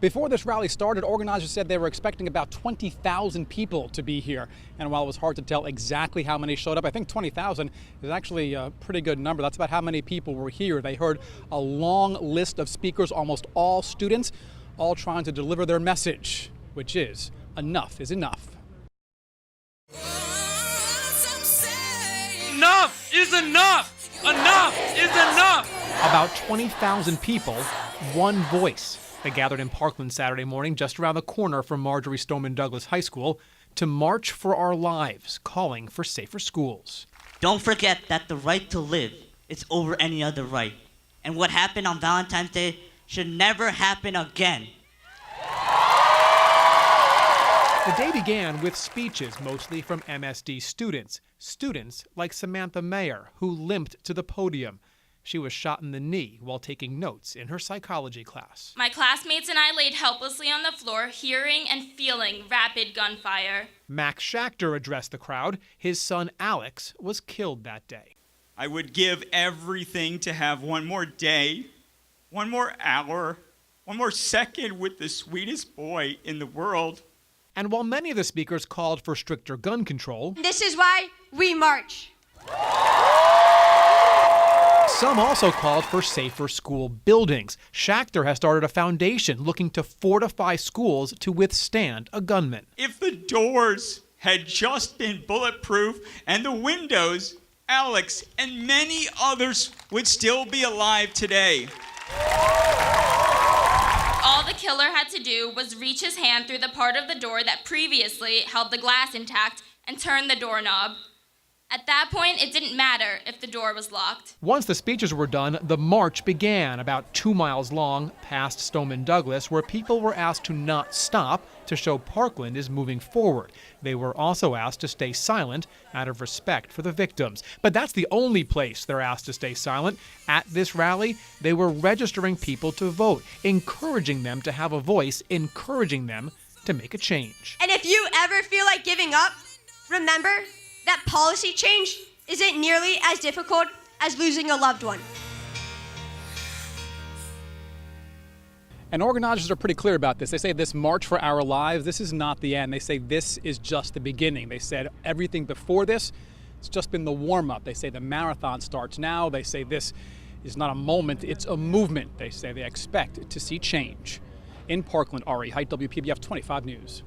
Before this rally started, organizers said they were expecting about 20,000 people to be here. And while it was hard to tell exactly how many showed up, I think 20,000 is actually a pretty good number. That's about how many people were here. They heard a long list of speakers, almost all students, all trying to deliver their message, which is enough is enough. Enough is enough! Enough is enough! About 20,000 people, one voice. They gathered in Parkland Saturday morning, just around the corner from Marjory Stoneman Douglas High School, to march for our lives, calling for safer schools. Don't forget that the right to live is over any other right. And what happened on Valentine's Day should never happen again. The day began with speeches, mostly from MSD students. Students like Samantha Mayer, who limped to the podium. She was shot in the knee while taking notes in her psychology class. My classmates and I laid helplessly on the floor, hearing and feeling rapid gunfire. Max Schachter addressed the crowd. His son Alex was killed that day. I would give everything to have one more day, one more hour, one more second with the sweetest boy in the world. And while many of the speakers called for stricter gun control, this is why we march. Some also called for safer school buildings. Schachter has started a foundation looking to fortify schools to withstand a gunman. If the doors had just been bulletproof and the windows, Alex and many others would still be alive today. All the killer had to do was reach his hand through the part of the door that previously held the glass intact and turn the doorknob. At that point, it didn't matter if the door was locked. Once the speeches were done, the march began about 2 miles long past Stoneman Douglas, where people were asked to not stop to show Parkland is moving forward. They were also asked to stay silent out of respect for the victims. But that's the only place they're asked to stay silent. At this rally, they were registering people to vote, encouraging them to have a voice, encouraging them to make a change. And if you ever feel like giving up, remember that policy change isn't nearly as difficult as losing a loved one. And organizers are pretty clear about this. They say this march for our lives, this is not the end. They say this is just the beginning. They said everything before this, it's just been the warm-up. They say the marathon starts now. They say this is not a moment, it's a movement. They say they expect to see change. In Parkland, Ari Height, WPBF 25 News.